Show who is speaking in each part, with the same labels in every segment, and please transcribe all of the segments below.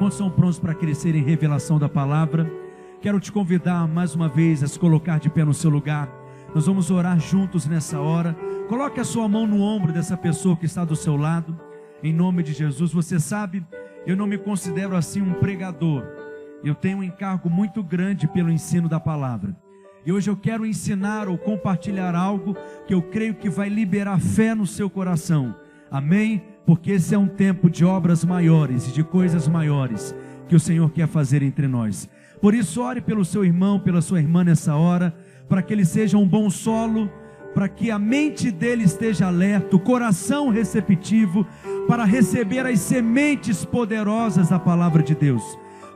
Speaker 1: Quantos são prontos para crescer em revelação da palavra? Quero te convidar mais uma vez a se colocar de pé no seu lugar. Nós vamos orar juntos nessa hora. Coloque a sua mão no ombro dessa pessoa que está do seu lado, em nome de Jesus. Você sabe, eu não me considero assim um pregador. Eu tenho um encargo muito grande pelo ensino da palavra. E hoje eu quero ensinar ou compartilhar algo que eu creio que vai liberar fé no seu coração. Amém? Porque esse é um tempo de obras maiores e de coisas maiores que o Senhor quer fazer entre nós. Por isso, ore pelo seu irmão, pela sua irmã nessa hora, para que ele seja um bom solo, para que a mente dele esteja alerta, o coração receptivo, para receber as sementes poderosas da palavra de Deus.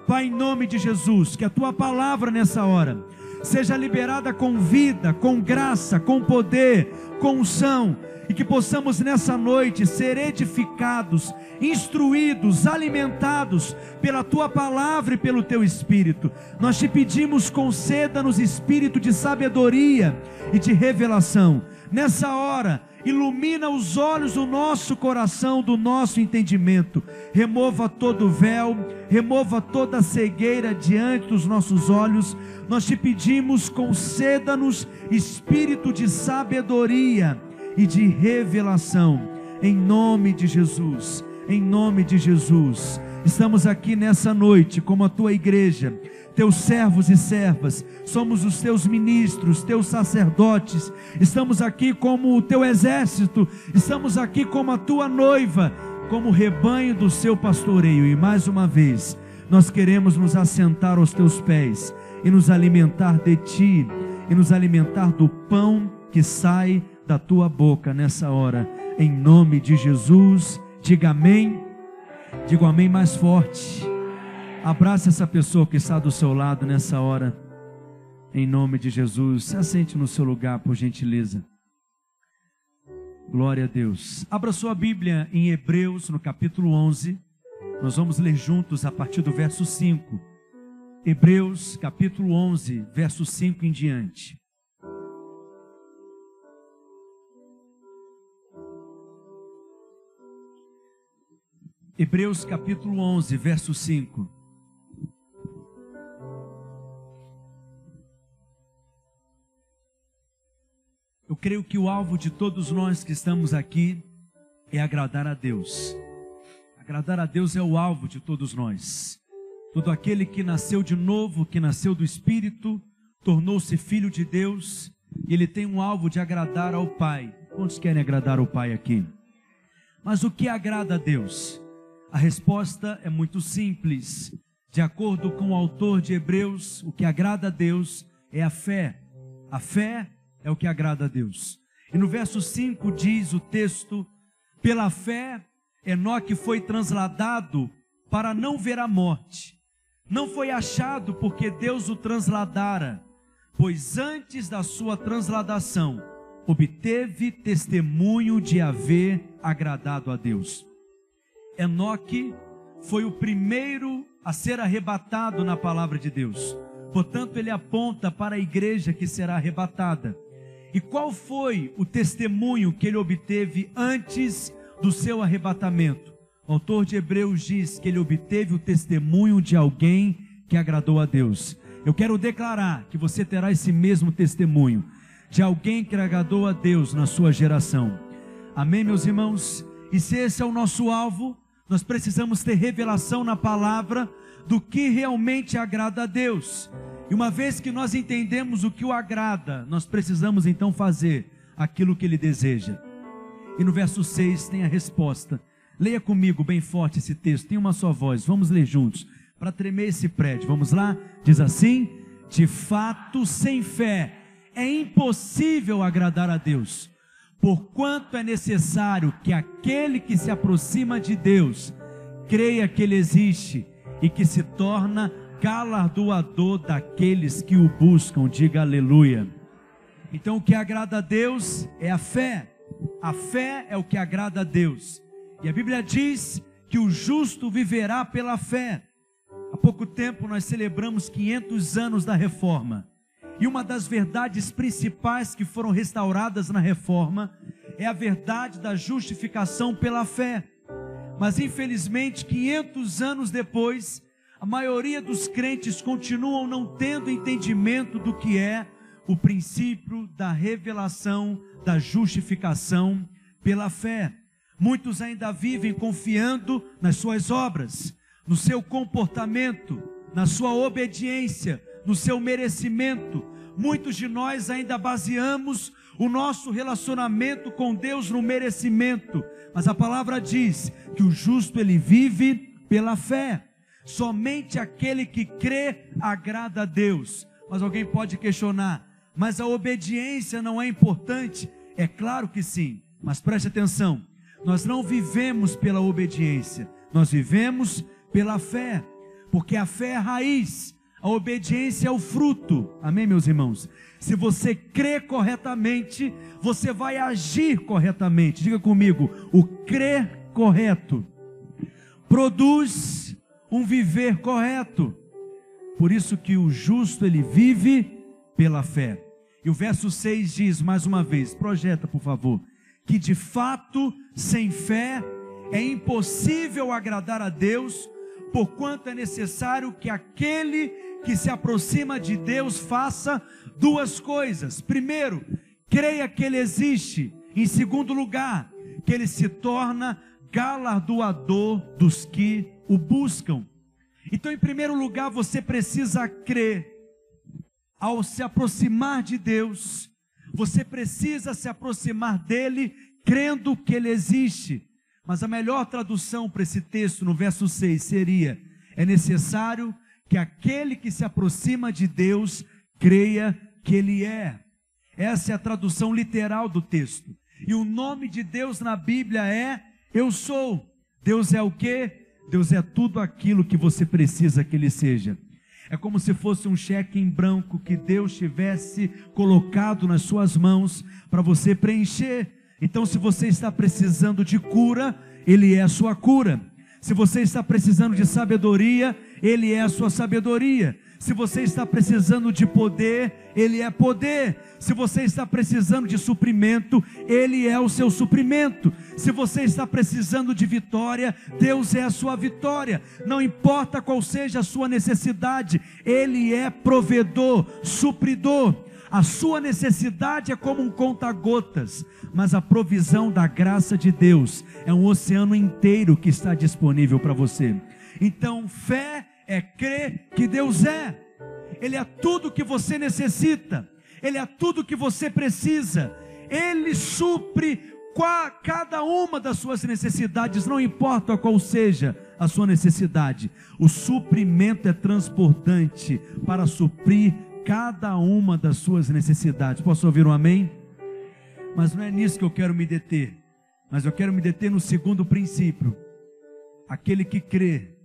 Speaker 1: Pai, em nome de Jesus, que a tua palavra nessa hora seja liberada com vida, com graça, com poder, com unção, e que possamos nessa noite ser edificados, instruídos, alimentados pela tua palavra e pelo teu Espírito. Nós te pedimos, conceda-nos espírito de sabedoria e de revelação. Nessa hora, ilumina os olhos do nosso coração, do nosso entendimento. Remova todo o véu, remova toda a cegueira diante dos nossos olhos. Nós te pedimos, conceda-nos espírito de sabedoria e de revelação, em nome de Jesus, em nome de Jesus. Estamos aqui nessa noite como a tua igreja, teus servos e servas, somos os teus ministros, teus sacerdotes, estamos aqui como o teu exército, estamos aqui como a tua noiva, como o rebanho do seu pastoreio. E mais uma vez, nós queremos nos assentar aos teus pés e nos alimentar de ti, e nos alimentar do pão que sai da tua boca nessa hora, em nome de Jesus. Diga amém. Diga amém mais forte. Abraça essa pessoa que está do seu lado nessa hora, em nome de Jesus. Se assente no seu lugar, por gentileza. Glória a Deus. Abra sua Bíblia em Hebreus, no capítulo 11. Nós vamos ler juntos a partir do verso 5. Hebreus, capítulo 11, verso 5 em diante. Hebreus capítulo 11, verso 5. Eu creio que o alvo de todos nós que estamos aqui é agradar a Deus. Agradar a Deus é o alvo de todos nós. Todo aquele que nasceu de novo, que nasceu do Espírito, tornou-se filho de Deus, e ele tem um alvo de agradar ao Pai. Quantos querem agradar ao Pai aqui? Mas o que agrada a Deus? A resposta é muito simples. De acordo com o autor de Hebreus, o que agrada a Deus é a fé. A fé é o que agrada a Deus. E no verso 5 diz o texto: pela fé, Enoque foi transladado para não ver a morte. Não foi achado porque Deus o transladara, pois antes da sua transladação, obteve testemunho de haver agradado a Deus. Enoque foi o primeiro a ser arrebatado na palavra de Deus. Portanto, ele aponta para a igreja que será arrebatada. E qual foi o testemunho que ele obteve antes do seu arrebatamento? O autor de Hebreus diz que ele obteve o testemunho de alguém que agradou a Deus. Eu quero declarar que você terá esse mesmo testemunho de alguém que agradou a Deus na sua geração. Amém, meus irmãos? E se esse é o nosso alvo, nós precisamos ter revelação na palavra do que realmente agrada a Deus. E uma vez que nós entendemos o que o agrada, nós precisamos então fazer aquilo que Ele deseja. E no verso 6 tem a resposta. Leia comigo bem forte esse texto, tem uma só voz, vamos ler juntos, para tremer esse prédio. Vamos lá? Diz assim: de fato, sem fé é impossível agradar a Deus. Porquanto é necessário que aquele que se aproxima de Deus creia que Ele existe e que se torna galardoador daqueles que o buscam. Diga aleluia. Então o que agrada a Deus é a fé. A fé é o que agrada a Deus. E a Bíblia diz que o justo viverá pela fé. Há pouco tempo nós celebramos 500 anos da Reforma. E uma das verdades principais que foram restauradas na Reforma é a verdade da justificação pela fé. Mas infelizmente, 500 anos depois, a maioria dos crentes continuam não tendo entendimento do que é o princípio da revelação, da justificação pela fé. Muitos ainda vivem confiando nas suas obras, no seu comportamento, na sua obediência, no seu merecimento. Muitos de nós ainda baseamos o nosso relacionamento com Deus no merecimento, mas a palavra diz que o justo ele vive pela fé. Somente aquele que crê agrada a Deus. Mas alguém pode questionar, mas a obediência não é importante? É claro que sim, mas preste atenção, nós não vivemos pela obediência, nós vivemos pela fé, porque a fé é a raiz, a obediência é o fruto. Amém, meus irmãos? Se você crê corretamente, você vai agir corretamente. Diga comigo, o crer correto produz um viver correto. Por isso que o justo ele vive pela fé. E o verso 6 diz mais uma vez, projeta por favor, que de fato sem fé é impossível agradar a Deus, porquanto é necessário que aquele que se aproxima de Deus faça duas coisas. Primeiro, creia que Ele existe. Em segundo lugar, que Ele se torna galardoador dos que o buscam. Então, em primeiro lugar, você precisa crer. Ao se aproximar de Deus, você precisa se aproximar dEle, crendo que Ele existe. Mas a melhor tradução para esse texto, no verso 6, seria: é necessário que aquele que se aproxima de Deus, creia que Ele é. Essa é a tradução literal do texto. E o nome de Deus na Bíblia é Eu Sou. Deus é o quê? Deus é tudo aquilo que você precisa que Ele seja. É como se fosse um cheque em branco que Deus tivesse colocado nas suas mãos para você preencher. Então, se você está precisando de cura, Ele é a sua cura. Se você está precisando de sabedoria, Ele é a sua sabedoria. Se você está precisando de poder, Ele é poder. Se você está precisando de suprimento, Ele é o seu suprimento. Se você está precisando de vitória, Deus é a sua vitória. Não importa qual seja a sua necessidade, Ele é provedor, supridor. A sua necessidade é como um conta-gotas, mas a provisão da graça de Deus é um oceano inteiro que está disponível para você. Então, fé é crer que Deus é. Ele é tudo que você necessita. Ele é tudo que você precisa. Ele supre cada uma das suas necessidades, não importa qual seja a sua necessidade. O suprimento é transportante para suprir cada uma das suas necessidades. Posso ouvir um amém? Mas não é nisso que eu quero me deter. Mas eu quero me deter no segundo princípio. Aquele que crê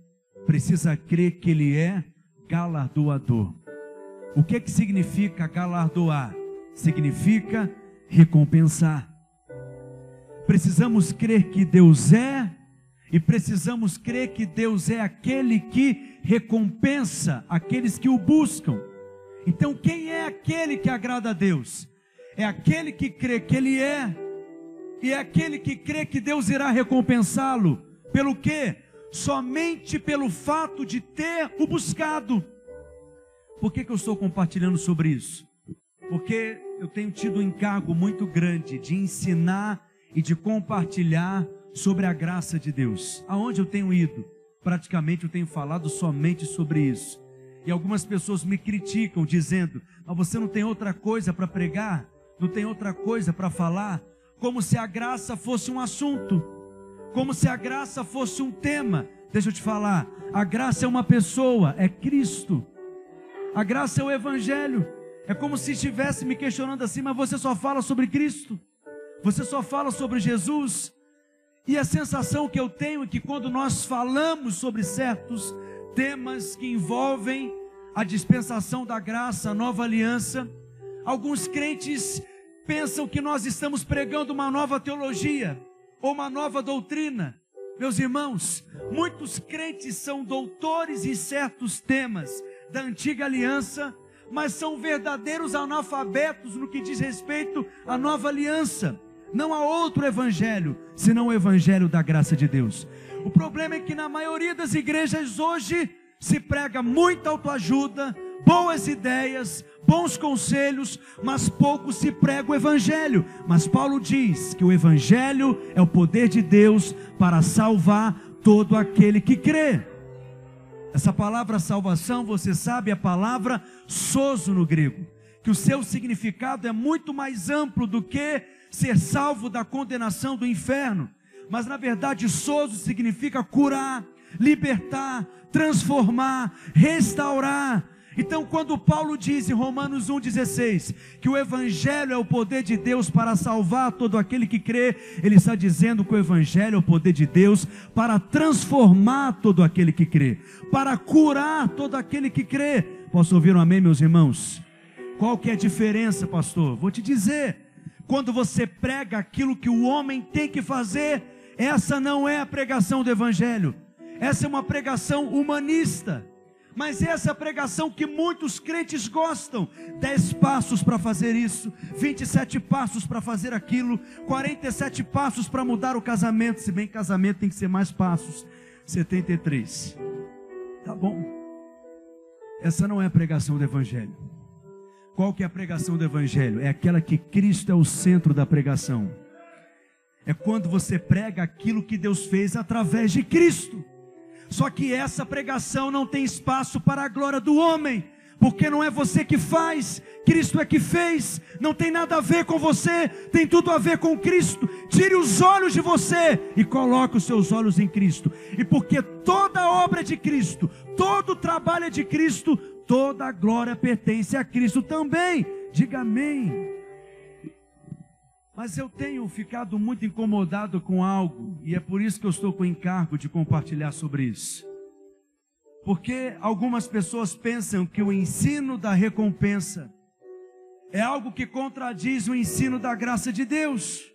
Speaker 1: precisa crer que Ele é galardoador. O que significa galardoar? Significa recompensar. Precisamos crer que Deus é, e precisamos crer que Deus é aquele que recompensa aqueles que o buscam. Então, quem é aquele que agrada a Deus? É aquele que crê que Ele é, e é aquele que crê que Deus irá recompensá-lo. Pelo quê? Somente pelo fato de ter o buscado. Por que eu estou compartilhando sobre isso? Porque eu tenho tido um encargo muito grande de ensinar e de compartilhar sobre a graça de Deus. Aonde eu tenho ido, praticamente eu tenho falado somente sobre isso. E algumas pessoas me criticam dizendo: mas você não tem outra coisa para pregar? Não tem outra coisa para falar? Como se a graça fosse um assunto, como se a graça fosse um tema. Deixa eu te falar, a graça é uma pessoa, é Cristo. A graça é o Evangelho. É como se estivesse me questionando assim: mas você só fala sobre Cristo? Você só fala sobre Jesus? E a sensação que eu tenho é que quando nós falamos sobre certos temas que envolvem a dispensação da graça, a nova aliança, alguns crentes pensam que nós estamos pregando uma nova teologia ou uma nova doutrina. Meus irmãos, muitos crentes são doutores em certos temas da antiga aliança, mas são verdadeiros analfabetos no que diz respeito à nova aliança. Não há outro evangelho, senão o evangelho da graça de Deus. O problema é que na maioria das igrejas hoje se prega muita autoajuda, boas ideias, bons conselhos, mas pouco se prega o evangelho. Mas Paulo diz que o evangelho é o poder de Deus para salvar todo aquele que crê. Essa palavra salvação, você sabe, é a palavra sozo no grego, que o seu significado é muito mais amplo do que ser salvo da condenação do inferno. Mas na verdade sozo significa curar, libertar, transformar, restaurar. Então quando Paulo diz em Romanos 1,16 que o evangelho é o poder de Deus para salvar todo aquele que crê, ele está dizendo que o evangelho é o poder de Deus para transformar todo aquele que crê, para curar todo aquele que crê. Posso ouvir um amém, meus irmãos? Qual que é a diferença, pastor? Vou te dizer. Quando você prega aquilo que o homem tem que fazer, essa não é a pregação do evangelho. Essa é uma pregação humanista. Mas essa é a pregação que muitos crentes gostam. 10 passos para fazer isso, 27 passos para fazer aquilo, 47 passos para mudar o casamento. Se bem que casamento tem que ser mais passos, 73. Tá bom? Essa não é a pregação do evangelho. Qual que é a pregação do evangelho? É aquela que Cristo é o centro da pregação. É quando você prega aquilo que Deus fez através de Cristo. Só que essa pregação não tem espaço para a glória do homem, porque não é você que faz, Cristo é que fez. Não tem nada a ver com você, tem tudo a ver com Cristo. Tire os olhos de você e coloque os seus olhos em Cristo. E porque toda a obra é de Cristo, todo o trabalho é de Cristo, toda a glória pertence a Cristo também. Diga amém. Mas eu tenho ficado muito incomodado com algo, e é por isso que eu estou com o encargo de compartilhar sobre isso. Porque algumas pessoas pensam que o ensino da recompensa é algo que contradiz o ensino da graça de Deus.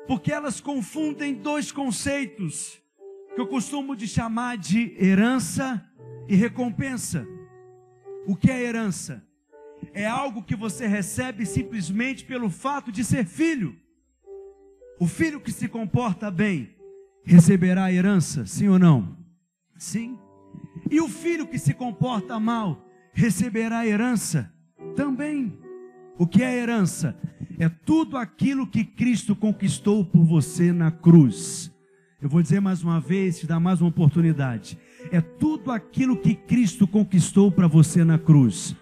Speaker 1: Porque elas confundem dois conceitos que eu costumo de chamar de herança e recompensa. O que é herança? É algo que você recebe simplesmente pelo fato de ser filho. O filho que se comporta bem receberá a herança, sim ou não? Sim. E o filho que se comporta mal receberá a herança também. O que é herança? É tudo aquilo que Cristo conquistou por você na cruz. Eu vou dizer mais uma vez, te dar mais uma oportunidade. É tudo aquilo que Cristo conquistou para você na cruz.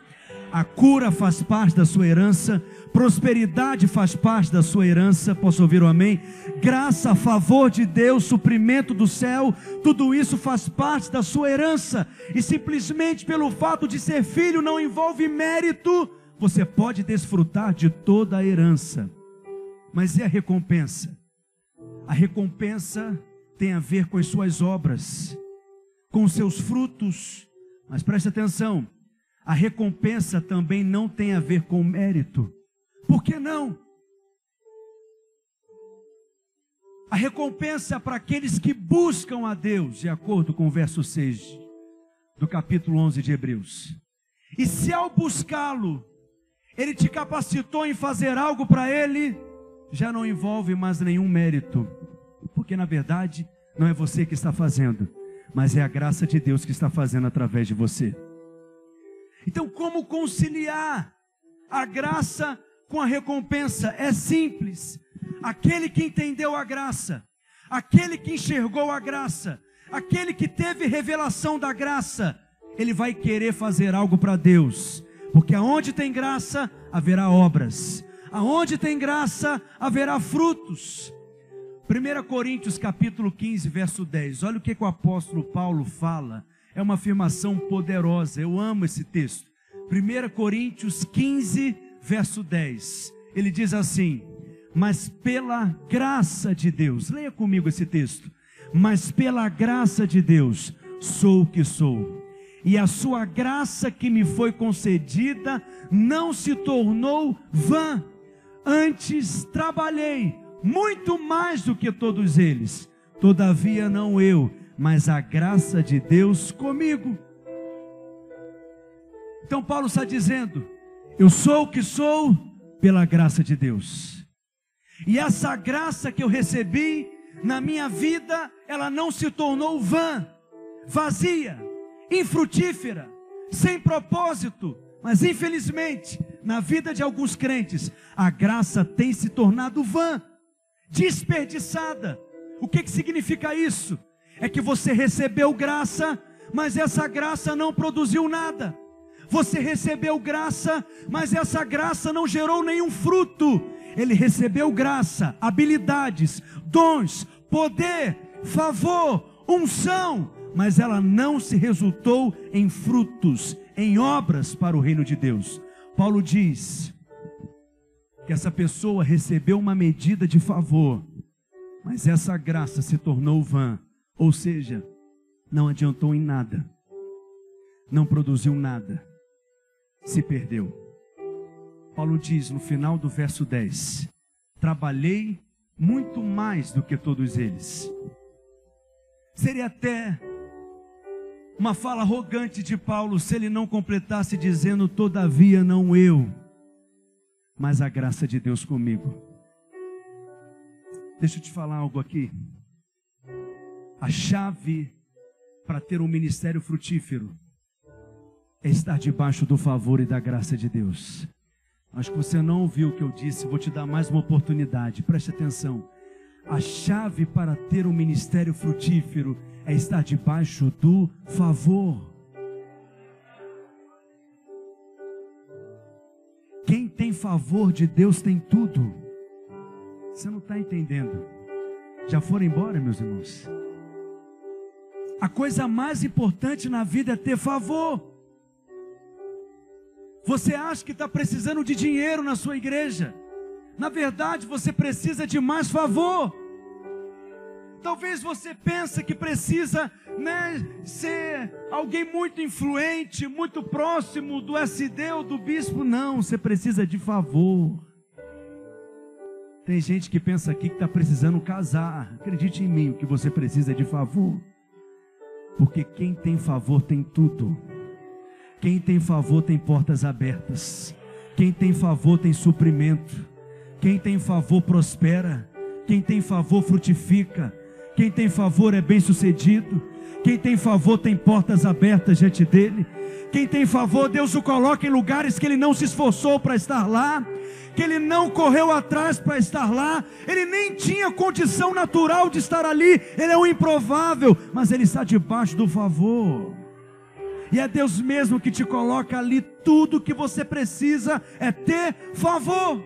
Speaker 1: A cura faz parte da sua herança, prosperidade faz parte da sua herança, posso ouvir um amém? Graça, favor de Deus, suprimento do céu, tudo isso faz parte da sua herança. E simplesmente pelo fato de ser filho não envolve mérito, você pode desfrutar de toda a herança. Mas e a recompensa? A recompensa tem a ver com as suas obras, com os seus frutos. Mas preste atenção, a recompensa também não tem a ver com mérito. Por que não? A recompensa é para aqueles que buscam a Deus, de acordo com o verso 6 do capítulo 11 de Hebreus. E se ao buscá-lo, Ele te capacitou em fazer algo para Ele, já não envolve mais nenhum mérito. Porque na verdade não é você que está fazendo, mas é a graça de Deus que está fazendo através de você. Então, como conciliar a graça com a recompensa? É simples. Aquele que entendeu a graça, aquele que enxergou a graça, aquele que teve revelação da graça, ele vai querer fazer algo para Deus. Porque aonde tem graça, haverá obras. Aonde tem graça, haverá frutos. 1 Coríntios capítulo 15, verso 10. Olha o que o apóstolo Paulo fala. É uma afirmação poderosa, eu amo esse texto. 1 Coríntios 15, verso 10. Ele diz assim: mas pela graça de Deus, leia comigo esse texto. Mas pela graça de Deus, sou o que sou. E a sua graça que me foi concedida não se tornou vã. Antes trabalhei muito mais do que todos eles. Todavia não eu, mas a graça de Deus comigo. Então Paulo está dizendo: eu sou o que sou pela graça de Deus. E essa graça que eu recebi na minha vida, ela não se tornou vã, vazia, infrutífera, sem propósito. Mas infelizmente, na vida de alguns crentes, a graça tem se tornado vã, desperdiçada. O que significa isso? É que você recebeu graça, mas essa graça não produziu nada. Você recebeu graça, mas essa graça não gerou nenhum fruto. Ele recebeu graça, habilidades, dons, poder, favor, unção, mas ela não se resultou em frutos, em obras para o reino de Deus. Paulo diz que essa pessoa recebeu uma medida de favor, mas essa graça se tornou vã, ou seja, não adiantou em nada, não produziu nada, se perdeu. Paulo diz no final do verso 10, trabalhei muito mais do que todos eles. Seria até uma fala arrogante de Paulo se ele não completasse dizendo, todavia não eu, mas a graça de Deus comigo. Deixa eu te falar algo aqui. A chave para ter um ministério frutífero é estar debaixo do favor e da graça de Deus. Acho que você não ouviu o que eu disse, vou te dar mais uma oportunidade, preste atenção. A chave para ter um ministério frutífero é estar debaixo do favor. Quem tem favor de Deus tem tudo. Você não está entendendo. Já foram embora, meus irmãos? A coisa mais importante na vida é ter favor. Você acha que está precisando de dinheiro na sua igreja? Na verdade, você precisa de mais favor. Talvez você pense que precisa, ser alguém muito influente, muito próximo do SD ou do bispo. Não, você precisa de favor. Tem gente que pensa aqui que está precisando casar. Acredite em mim, o que você precisa é de favor. Porque quem tem favor tem tudo. Quem tem favor tem portas abertas. Quem tem favor tem suprimento. Quem tem favor prospera. Quem tem favor frutifica. Quem tem favor é bem sucedido. Quem tem favor tem portas abertas diante dele. Quem tem favor, Deus o coloca em lugares que ele não se esforçou para estar lá, que ele não correu atrás para estar lá, ele nem tinha condição natural de estar ali, ele é um improvável, mas ele está debaixo do favor. E é Deus mesmo que te coloca ali. Tudo que você precisa é ter favor.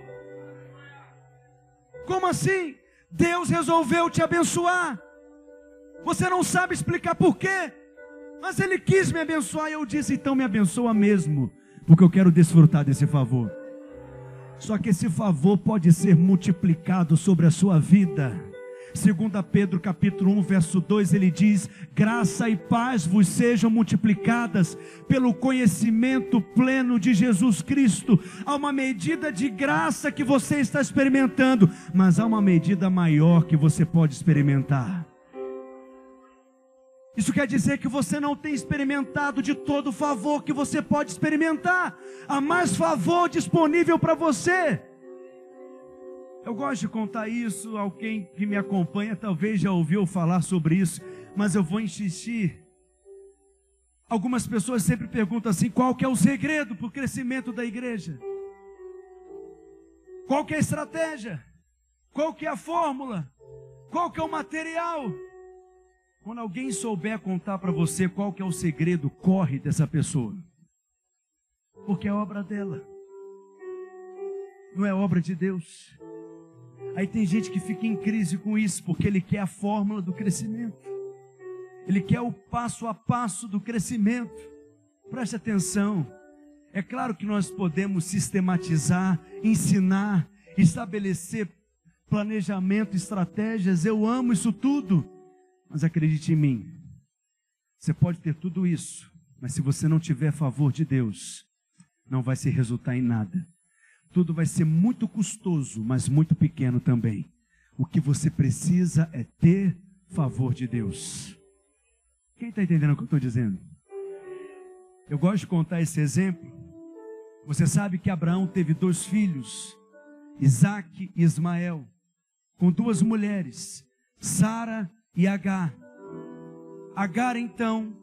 Speaker 1: Como assim? Deus resolveu te abençoar. Você não sabe explicar por quê, mas Ele quis me abençoar. E eu disse, então me abençoa mesmo, porque eu quero desfrutar desse favor. Só que esse favor pode ser multiplicado sobre a sua vida. 2 Pedro capítulo 1 verso 2, ele diz, graça e paz vos sejam multiplicadas pelo conhecimento pleno de Jesus Cristo. Há uma medida de graça que você está experimentando, mas há uma medida maior que você pode experimentar. Isso quer dizer que você não tem experimentado de todo o favor que você pode experimentar. Há mais favor disponível para você. Eu gosto de contar isso. Alguém que me acompanha talvez já ouviu falar sobre isso, mas eu vou insistir. Algumas pessoas sempre perguntam assim, qual que é o segredo para o crescimento da igreja? Qual que é a estratégia? Qual que é a fórmula? Qual que é o material? Quando alguém souber contar para você qual que é o segredo, corre dessa pessoa. Porque é obra dela. Não é obra de Deus. Aí tem gente que fica em crise com isso, porque ele quer a fórmula do crescimento. Ele quer o passo a passo do crescimento. Preste atenção. É claro que nós podemos sistematizar, ensinar, estabelecer planejamento, estratégias. Eu amo isso tudo. Mas acredite em mim. Você pode ter tudo isso, mas se você não tiver favor de Deus, não vai se resultar em nada. Tudo vai ser muito custoso, mas muito pequeno também. O que você precisa é ter favor de Deus. Quem está entendendo o que eu estou dizendo? Eu gosto de contar esse exemplo. Você sabe que Abraão teve 2 filhos, Isaac e Ismael. com duas mulheres, Sara e Agar. Agar, então,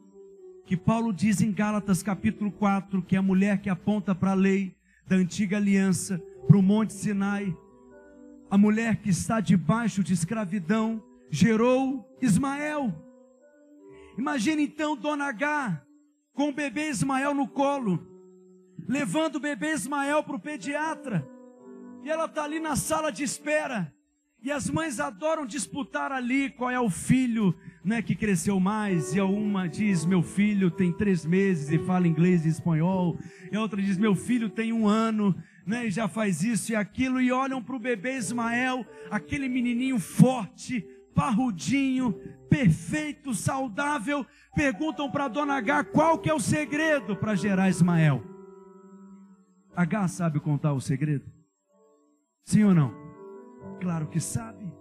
Speaker 1: que Paulo diz em Gálatas capítulo 4, que é a mulher que aponta para a lei da antiga aliança, para o Monte Sinai, a mulher que está debaixo de escravidão, gerou Ismael. Imagine então Dona Agar com o bebê Ismael no colo, levando o bebê Ismael para o pediatra, e ela está ali na sala de espera, e as mães adoram disputar ali qual é o filho, né, que cresceu mais, e a uma diz, meu filho tem 3 meses e fala inglês e espanhol, e a outra diz, meu filho tem 1 ano, né, e já faz isso e aquilo, e olham para o bebê Ismael, aquele menininho forte, parrudinho, perfeito, saudável, perguntam para Dona Agar qual que é o segredo para gerar Ismael. Agar sabe contar o segredo? Sim ou não? Claro que sabe.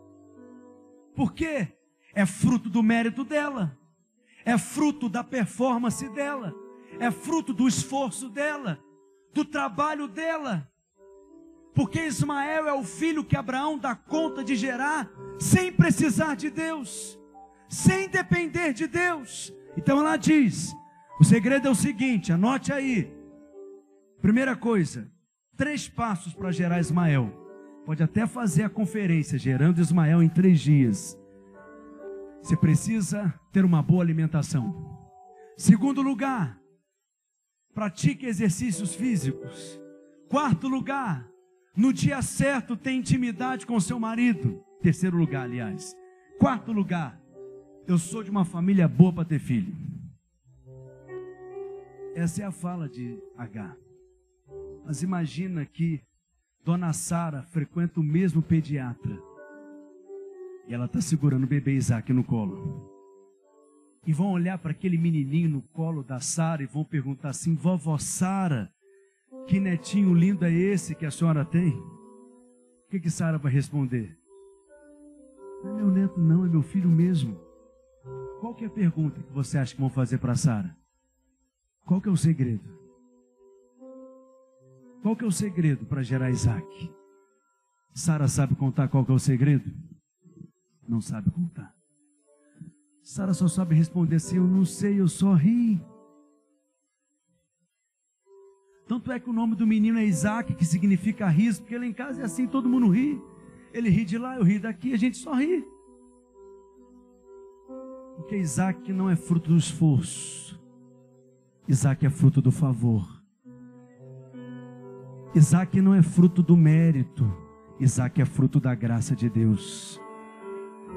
Speaker 1: Por quê? É fruto do mérito dela, é fruto da performance dela, é fruto do esforço dela, do trabalho dela. Porque Ismael é o filho que Abraão dá conta de gerar, sem precisar de Deus, sem depender de Deus. Então ela diz, o segredo é o seguinte, anote aí. Primeira coisa, 3 passos para gerar Ismael. Pode até fazer a conferência, gerando Ismael em 3 dias. Você precisa ter uma boa alimentação. Segundo lugar, pratique exercícios físicos. Quarto lugar, no dia certo tem intimidade com seu marido. Terceiro lugar, aliás. Quarto lugar, eu sou de uma família boa para ter filho. Essa é a fala de Agar. Mas imagina que Dona Sara frequenta o mesmo pediatra. E ela está segurando o bebê Isaac no colo. E vão olhar para aquele menininho no colo da Sara e vão perguntar assim, vovó Sara, que netinho lindo é esse que a senhora tem? O que Sara vai responder? Não é meu neto não, é meu filho mesmo. Qual que é a pergunta que você acha que vão fazer para Sara? Qual que é o segredo? Qual que é o segredo para gerar Isaac? Sara sabe contar qual que é o segredo? Não sabe contar. Sara só sabe responder assim, eu não sei, eu só ri. Tanto é que o nome do menino é Isaac, que significa riso, porque lá em casa é assim, todo mundo ri. Ele ri de lá, eu ri daqui, a gente só ri. Porque Isaac não é fruto do esforço. Isaac é fruto do favor. Isaac não é fruto do mérito. Isaac é fruto da graça de Deus.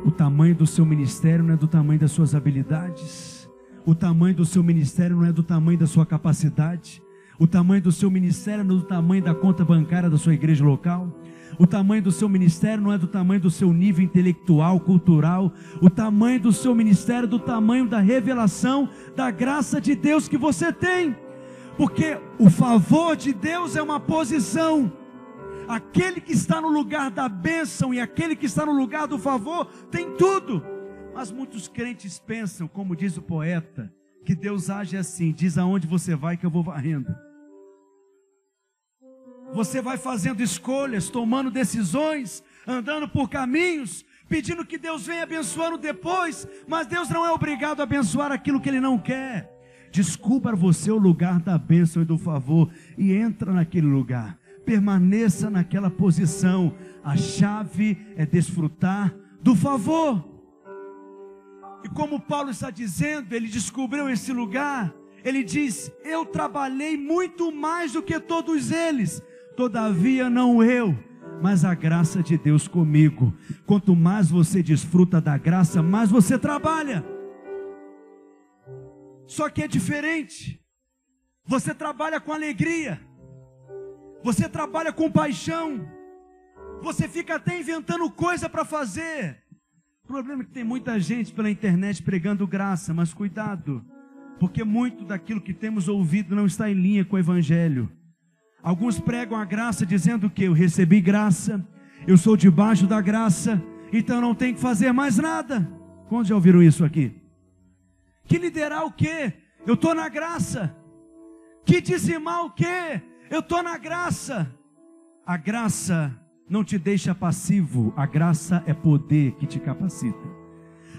Speaker 1: O tamanho do seu ministério não é do tamanho das suas habilidades. O tamanho do seu ministério não é do tamanho da sua capacidade. O tamanho do seu ministério não é do tamanho da conta bancária da sua igreja local. O tamanho do seu ministério não é do tamanho do seu nível intelectual, cultural. O tamanho do seu ministério é do tamanho da revelação da graça de Deus que você tem. Porque o favor de Deus é uma posição. Aquele que está no lugar da bênção e aquele que está no lugar do favor tem tudo. Mas muitos crentes pensam, como diz o poeta, que Deus age assim, diz aonde você vai que eu vou varrendo. Você vai fazendo escolhas, tomando decisões, andando por caminhos, pedindo que Deus venha abençoando depois, mas Deus não é obrigado a abençoar aquilo que Ele não quer. Descubra você o lugar da bênção e do favor e entra naquele lugar. Permaneça naquela posição. A chave é desfrutar do favor. E como Paulo está dizendo, ele descobriu esse lugar. Ele diz, eu trabalhei muito mais do que todos eles. Todavia não eu, mas a graça de Deus comigo. Quanto mais você desfruta da graça, mais você trabalha. Só que é diferente. Você trabalha com alegria. Você trabalha com paixão. Você fica até inventando coisa para fazer. O problema é que tem muita gente pela internet pregando graça, mas cuidado, porque muito daquilo que temos ouvido não está em linha com o Evangelho. Alguns pregam a graça dizendo que eu recebi graça, eu sou debaixo da graça, então não tenho que fazer mais nada. Quantos já ouviram isso aqui? Que liderar o quê? Eu estou na graça. Que dizimar o quê? Eu estou na graça. A graça não te deixa passivo. A graça é poder que te capacita.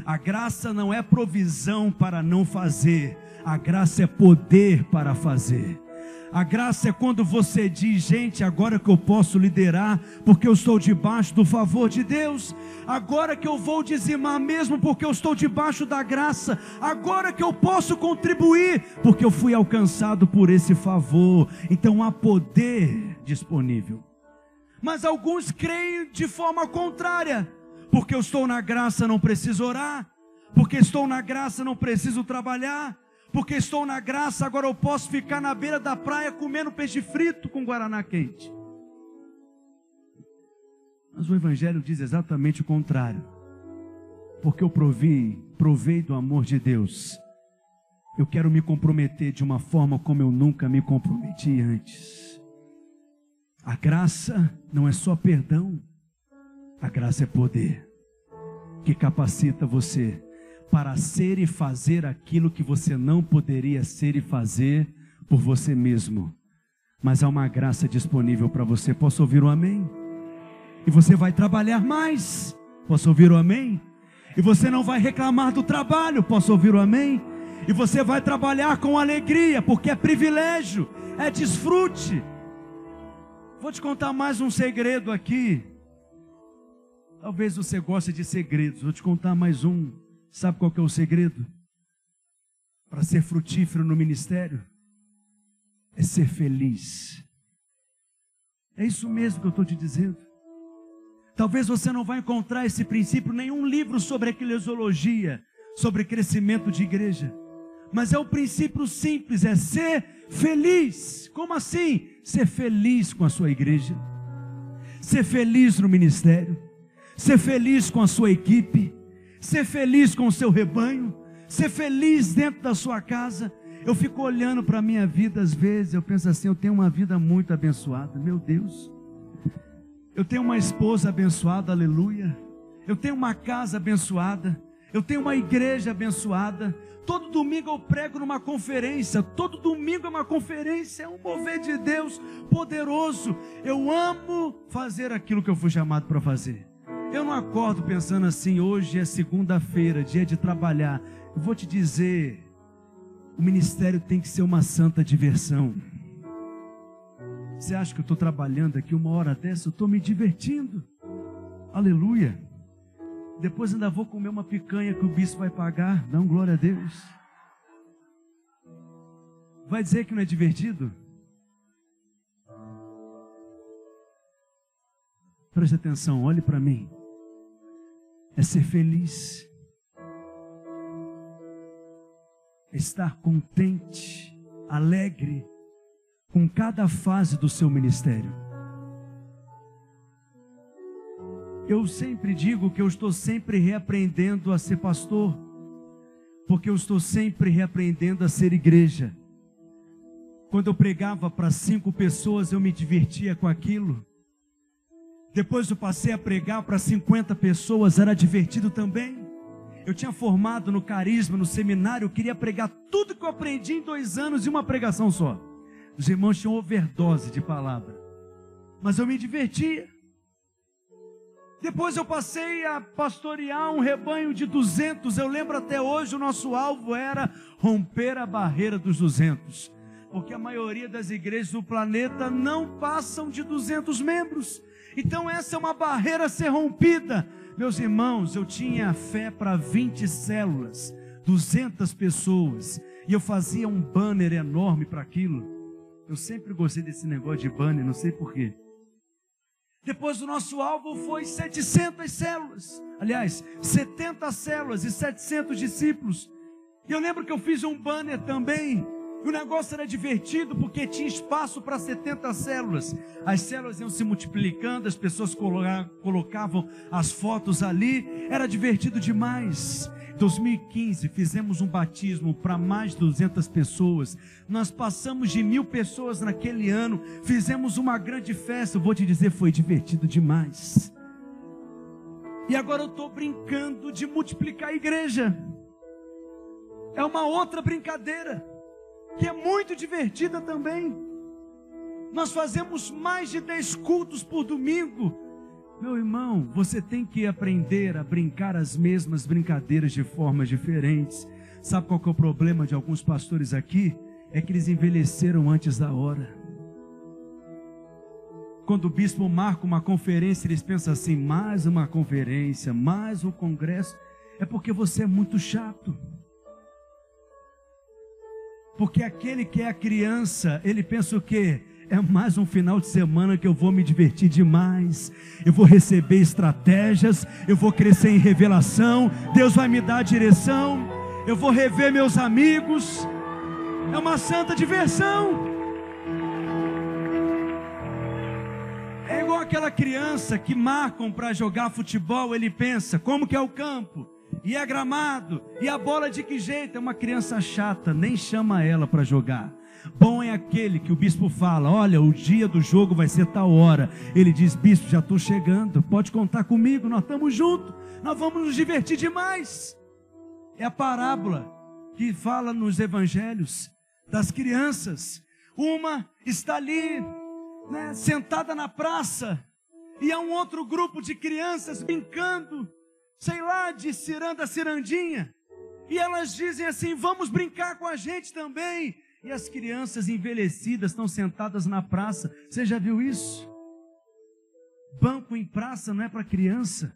Speaker 1: A graça não é provisão para não fazer, a graça é poder para fazer. A graça é quando você diz: gente, agora que eu posso liderar, porque eu estou debaixo do favor de Deus. Agora que eu vou dizimar mesmo, porque eu estou debaixo da graça. Agora que eu posso contribuir, porque eu fui alcançado por esse favor. Então há poder disponível. Mas alguns creem de forma contrária. Porque eu estou na graça, não preciso orar. Porque estou na graça, não preciso trabalhar. Porque estou na graça, agora eu posso ficar na beira da praia comendo peixe frito com guaraná quente. Mas o Evangelho diz exatamente o contrário. Porque eu provei do amor de Deus. Eu quero me comprometer de uma forma como eu nunca me comprometi antes. A graça não é só perdão. A graça é poder que capacita você para ser e fazer aquilo que você não poderia ser e fazer por você mesmo. Mas há uma graça disponível para você. Posso ouvir um amém? E você vai trabalhar mais. Posso ouvir um amém? E você não vai reclamar do trabalho. Posso ouvir um amém? E você vai trabalhar com alegria, porque é privilégio, é desfrute. Vou te contar mais um segredo aqui. Talvez você goste de segredos. Vou te contar mais um. Sabe qual que é o segredo? Para ser frutífero no ministério? É ser feliz. É isso mesmo que eu estou te dizendo. Talvez você não vai encontrar esse princípio em nenhum livro sobre eclesiologia, sobre crescimento de igreja. Mas é o princípio simples, é ser feliz. Como assim? Ser feliz com a sua igreja. Ser feliz no ministério. Ser feliz com a sua equipe. Ser feliz com o seu rebanho. Ser feliz dentro da sua casa. Eu fico olhando para a minha vida às vezes, eu penso assim, eu tenho uma vida muito abençoada, meu Deus. Eu tenho uma esposa abençoada, aleluia. Eu tenho uma casa abençoada. Eu tenho uma igreja abençoada. Todo domingo eu prego numa conferência. Todo domingo é uma conferência. É um mover de Deus poderoso. Eu amo fazer aquilo que eu fui chamado para fazer. Eu não acordo pensando assim, hoje é segunda-feira, dia de trabalhar. Eu vou te dizer, o ministério tem que ser uma santa diversão. Você acha que eu estou trabalhando aqui uma hora dessa? Eu estou me divertindo. Aleluia. Depois ainda vou comer uma picanha que o bispo vai pagar. Dá glória a Deus. Vai dizer que não é divertido? Preste atenção, olhe para mim. É ser feliz. É estar contente, alegre com cada fase do seu ministério. Eu sempre digo que eu estou sempre reaprendendo a ser pastor, porque eu estou sempre reaprendendo a ser igreja. Quando eu pregava para 5 pessoas, eu me divertia com aquilo. Depois eu passei a pregar para 50 pessoas, era divertido também. Eu tinha formado no carisma, no seminário, eu queria pregar tudo que eu aprendi em 2 anos em uma pregação só. Os irmãos tinham overdose de palavra, mas eu me divertia. Depois eu passei a pastorear um rebanho de 200, eu lembro até hoje, o nosso alvo era romper a barreira dos 200, porque a maioria das igrejas do planeta não passam de 200 membros, então essa é uma barreira a ser rompida. Meus irmãos, eu tinha fé para 20 células, 200 pessoas, e eu fazia um banner enorme para aquilo. Eu sempre gostei desse negócio de banner, não sei porquê. Depois o nosso alvo foi 700 células, aliás, 70 células e 700 discípulos. E eu lembro que eu fiz um banner também, e o negócio era divertido, porque tinha espaço para 70 células. As células iam se multiplicando, as pessoas colocavam as fotos ali, era divertido demais. Em 2015 fizemos um batismo para mais de 200 pessoas, nós passamos de 1000 pessoas naquele ano, fizemos uma grande festa, eu vou te dizer, foi divertido demais. E agora eu estou brincando de multiplicar a igreja, é uma outra brincadeira, que é muito divertida também. Nós fazemos mais de 10 cultos por domingo, Meu irmão, você tem que aprender a brincar as mesmas brincadeiras de formas diferentes. Sabe qual que é o problema de alguns pastores aqui? É que eles envelheceram antes da hora. Quando o bispo marca uma conferência, eles pensam assim: mais uma conferência, mais um congresso. É porque você é muito chato. Porque aquele que é a criança, ele pensa o quê? É mais um final de semana que eu vou me divertir demais, eu vou receber estratégias, eu vou crescer em revelação, Deus vai me dar a direção, eu vou rever meus amigos, é uma santa diversão. É igual aquela criança que marcam para jogar futebol, ele pensa, como que é o campo? E é gramado? E a bola de que jeito? É uma criança chata, nem chama ela para jogar. Bom é aquele que o bispo fala: olha, o dia do jogo vai ser tal hora. Ele diz: bispo, já estou chegando, pode contar comigo, nós estamos juntos, nós vamos nos divertir demais. É a parábola que fala nos evangelhos das crianças. Uma está ali, né, sentada na praça, e há um outro grupo de crianças brincando, sei lá, de ciranda, cirandinha, e elas dizem assim: vamos brincar com a gente também. E as crianças envelhecidas estão sentadas na praça. Você já viu isso? Banco em praça não é para criança,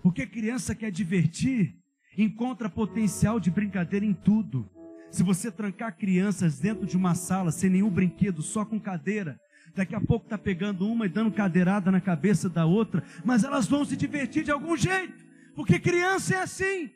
Speaker 1: porque criança quer divertir, encontra potencial de brincadeira em tudo. Se você trancar crianças dentro de uma sala sem nenhum brinquedo, só com cadeira, daqui a pouco está pegando uma e dando cadeirada na cabeça da outra, mas elas vão se divertir de algum jeito, porque criança é assim.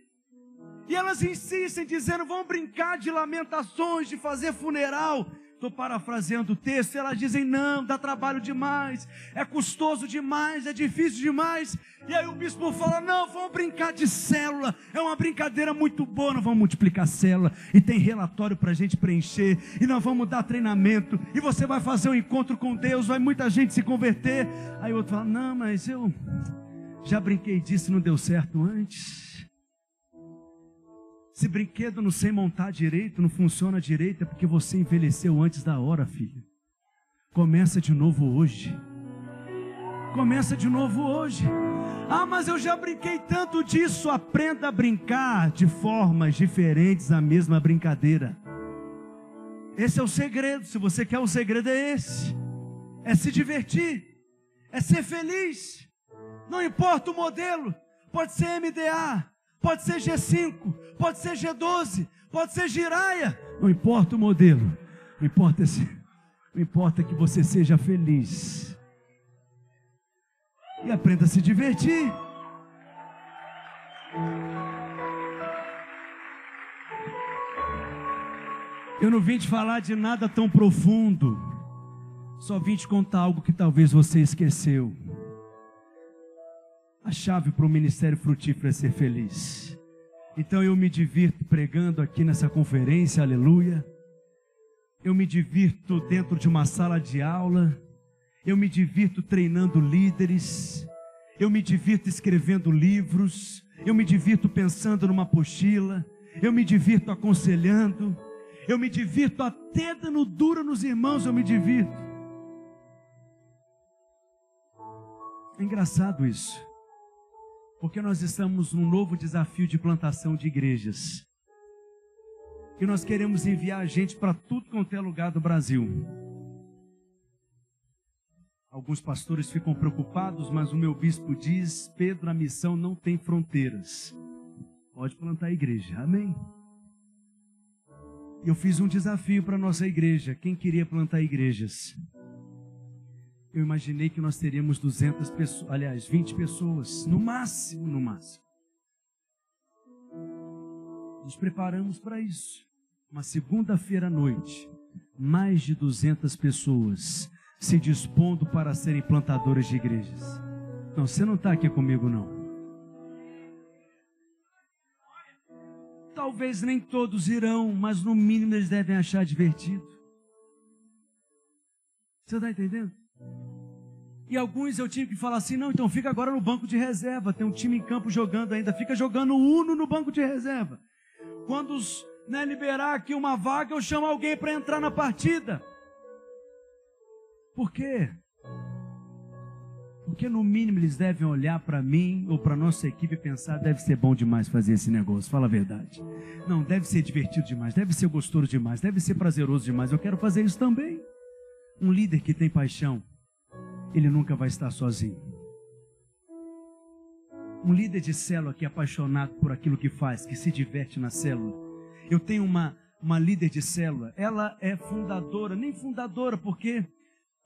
Speaker 1: E elas insistem dizendo: vamos brincar de lamentações, de fazer funeral. Estou parafraseando o texto. E elas dizem: não, dá trabalho demais, é custoso demais, é difícil demais. E aí o bispo fala: não, vamos brincar de célula, é uma brincadeira muito boa, nós vamos multiplicar célula, e tem relatório para a gente preencher, e nós vamos dar treinamento, e você vai fazer um encontro com Deus, vai muita gente se converter. Aí o outro fala: não, mas eu já brinquei disso e não deu certo antes. Se brinquedo não sei montar direito, não funciona direito, é porque você envelheceu antes da hora, filho. Começa de novo hoje. Começa de novo hoje. Ah, mas eu já brinquei tanto disso. Aprenda a brincar de formas diferentes a mesma brincadeira. Esse é o segredo. Se você quer um segredo, é esse. É se divertir, é ser feliz. Não importa o modelo. Pode ser MDA, pode ser G5, pode ser G12, pode ser Jiraya. Não importa o modelo, não importa que você seja feliz e aprenda a se divertir. Eu não vim te falar de nada tão profundo, só vim te contar algo que talvez você esqueceu. A chave para o ministério frutífero é ser feliz. Então eu me divirto pregando aqui nessa conferência, aleluia. Eu me divirto dentro de uma sala de aula. Eu me divirto treinando líderes. Eu me divirto escrevendo livros. Eu me divirto pensando numa apostila. Eu me divirto aconselhando. Eu me divirto até dando dura nos irmãos, eu me divirto. É engraçado isso. Porque nós estamos num novo desafio de plantação de igrejas. E nós queremos enviar gente para tudo quanto é lugar do Brasil. Alguns pastores ficam preocupados, mas o meu bispo diz: Pedro, a missão não tem fronteiras. Pode plantar igreja, amém? Eu fiz um desafio para a nossa igreja. Quem queria plantar igrejas? Eu imaginei que nós teríamos 200 pessoas, aliás, 20 pessoas, no máximo, no máximo. Nos preparamos para isso. Uma segunda-feira à noite, mais de 200 pessoas se dispondo para serem plantadores de igrejas. Não, você não está aqui comigo, não. Talvez nem todos irão, mas no mínimo eles devem achar divertido. Você está entendendo? E alguns eu tive que falar assim: não, então fica agora no banco de reserva, tem um time em campo jogando ainda, fica jogando Uno no banco de reserva. Quando liberar aqui uma vaga, eu chamo alguém para entrar na partida. Por quê? Porque no mínimo eles devem olhar para mim ou para nossa equipe e pensar, deve ser bom demais fazer esse negócio, fala a verdade. Não, deve ser divertido demais, deve ser gostoso demais, deve ser prazeroso demais, eu quero fazer isso também. Um líder que tem paixão, ele nunca vai estar sozinho. Um líder de célula que é apaixonado por aquilo que faz, que se diverte na célula. Eu tenho uma líder de célula, ela é fundadora, nem fundadora, porque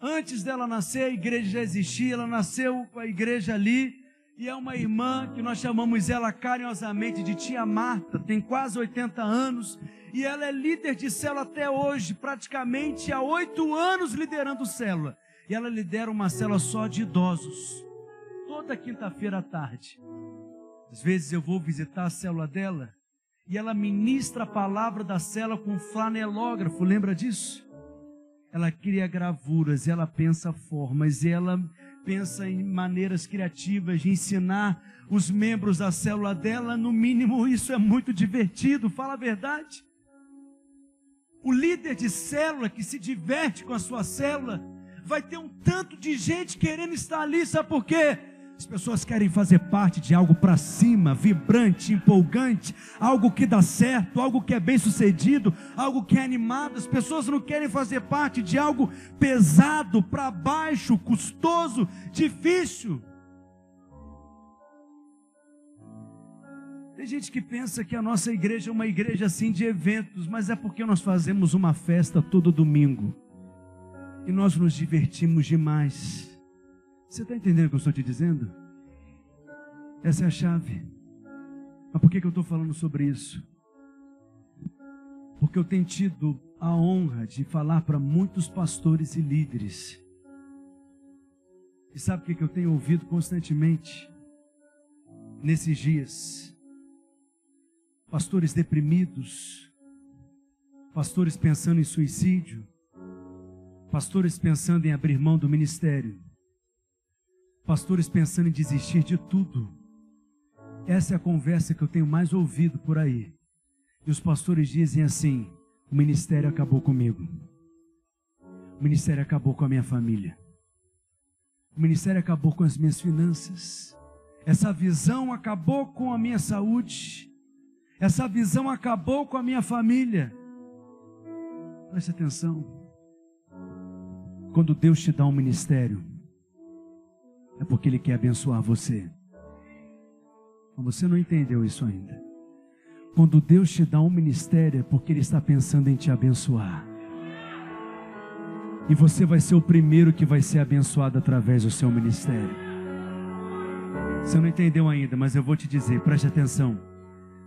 Speaker 1: antes dela nascer, a igreja já existia, ela nasceu com a igreja ali, e é uma irmã que nós chamamos ela carinhosamente de tia Marta, tem quase 80 anos, e ela é líder de célula até hoje, praticamente há 8 anos liderando célula, e ela lidera uma célula só de idosos, toda quinta-feira à tarde. Às vezes eu vou visitar a célula dela, e ela ministra a palavra da célula com flanelógrafo, lembra disso? Ela cria gravuras, ela pensa formas, ela pensa em maneiras criativas de ensinar os membros da célula dela. No mínimo, isso é muito divertido, fala a verdade. O líder de célula que se diverte com a sua célula vai ter um tanto de gente querendo estar ali, sabe por quê? As pessoas querem fazer parte de algo para cima, vibrante, empolgante, algo que dá certo, algo que é bem sucedido, algo que é animado. As pessoas não querem fazer parte de algo pesado, para baixo, custoso, difícil. Tem gente que pensa que a nossa igreja é uma igreja assim de eventos, mas é porque nós fazemos uma festa todo domingo e nós nos divertimos demais. Você está entendendo o que eu estou te dizendo? Essa é a chave. Mas por que eu estou falando sobre isso? Porque eu tenho tido a honra de falar para muitos pastores e líderes. E sabe o que eu tenho ouvido constantemente nesses dias? Pastores deprimidos, pastores pensando em suicídio, pastores pensando em abrir mão do ministério, pastores pensando em desistir de tudo. Essa é a conversa que eu tenho mais ouvido por aí. E os pastores dizem assim: o ministério acabou comigo, o ministério acabou com a minha família, o ministério acabou com as minhas finanças, essa visão acabou com a minha saúde, essa visão acabou com a minha família. Preste atenção. Quando Deus te dá um ministério, é porque Ele quer abençoar você. Mas você não entendeu isso ainda. Quando Deus te dá um ministério, é porque Ele está pensando em te abençoar. E você vai ser o primeiro que vai ser abençoado através do seu ministério. Você não entendeu ainda, mas eu vou te dizer, preste atenção.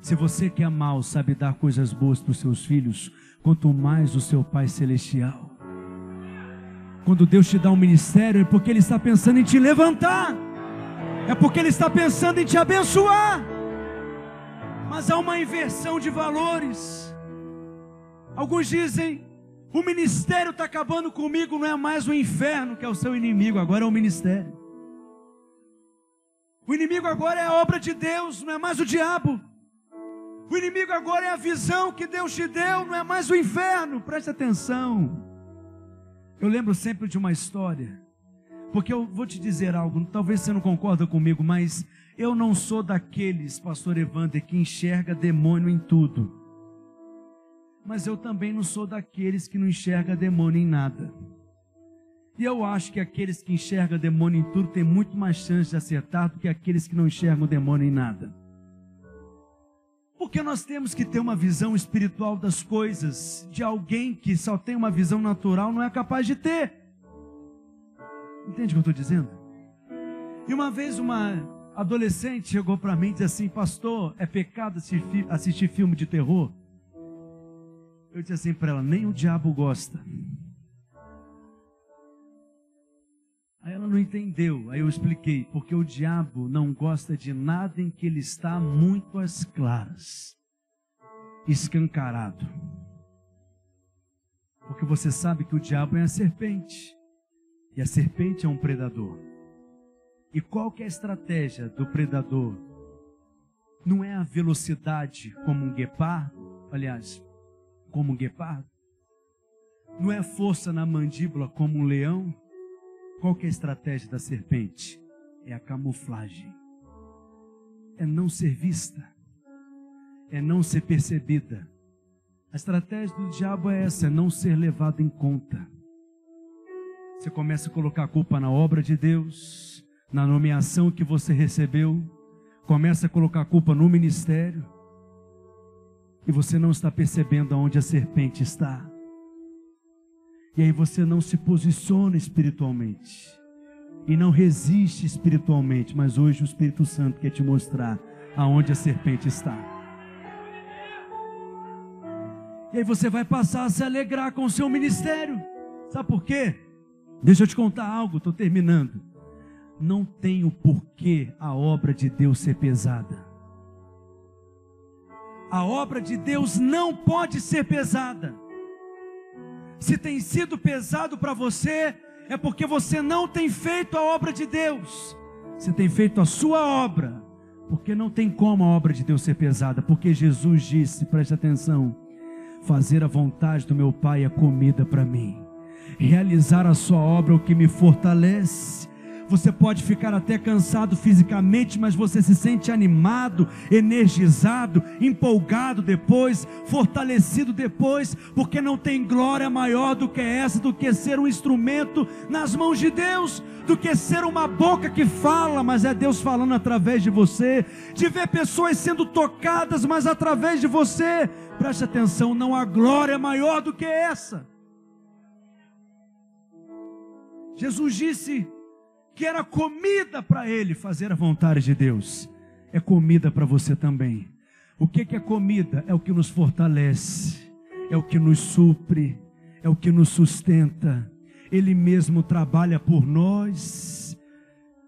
Speaker 1: Se você que é mau sabe dar coisas boas para os seus filhos, quanto mais o seu Pai Celestial. Quando Deus te dá um ministério, é porque Ele está pensando em te levantar, é porque Ele está pensando em te abençoar. Mas há uma inversão de valores. Alguns dizem: o ministério está acabando comigo. Não é mais o inferno que é o seu inimigo, agora é o ministério. O inimigo agora é a obra de Deus, não é mais o diabo. O inimigo agora é a visão que Deus te deu, não é mais o inferno. Preste atenção. Eu lembro sempre de uma história, porque eu vou te dizer algo, talvez você não concorda comigo, mas eu não sou daqueles, pastor Evander, que enxerga demônio em tudo. Mas eu também não sou daqueles que não enxerga demônio em nada. E eu acho que aqueles que enxergam demônio em tudo têm muito mais chance de acertar do que aqueles que não enxergam demônio em nada. Porque nós temos que ter uma visão espiritual das coisas, de alguém que só tem uma visão natural não é capaz de ter. Entende o que eu estou dizendo? E uma vez uma adolescente chegou para mim e disse assim: pastor, é pecado assistir filme de terror? Eu disse assim para ela: nem o diabo gosta. Aí ela não entendeu, aí eu expliquei: porque o diabo não gosta de nada em que ele está muito às claras, escancarado. Porque você sabe que o diabo é a serpente, e a serpente é um predador. E qual que é a estratégia do predador? Não é a velocidade como um guepardo, aliás, como um guepardo. Não é a força na mandíbula como um leão. Qual que é a estratégia da serpente? É a camuflagem. É não ser vista. É não ser percebida. A estratégia do diabo é essa, é não ser levado em conta. Você começa a colocar a culpa na obra de Deus, na nomeação que você recebeu, começa a colocar a culpa no ministério, e você não está percebendo aonde a serpente está. E aí você não se posiciona espiritualmente, e não resiste espiritualmente, mas hoje o Espírito Santo quer te mostrar aonde a serpente está. E aí você vai passar a se alegrar com o seu ministério. Sabe por quê? Deixa eu te contar algo, estou terminando. Não tem o porquê a obra de Deus ser pesada. A obra de Deus não pode ser pesada. Se tem sido pesado para você, é porque você não tem feito a obra de Deus. Você tem feito a sua obra, porque não tem como a obra de Deus ser pesada. Porque Jesus disse, preste atenção, fazer a vontade do meu Pai é comida para mim. Realizar a sua obra é o que me fortalece. Você pode ficar até cansado fisicamente, mas você se sente animado, energizado, empolgado depois, fortalecido depois, porque não tem glória maior do que essa, do que ser um instrumento nas mãos de Deus, do que ser uma boca que fala, mas é Deus falando através de você, de ver pessoas sendo tocadas, mas através de você. Preste atenção, não há glória maior do que essa. Jesus disse que era comida para ele fazer a vontade de Deus. É comida para você também. O que é comida? É o que nos fortalece, é o que nos supre, é o que nos sustenta. Ele mesmo trabalha por nós.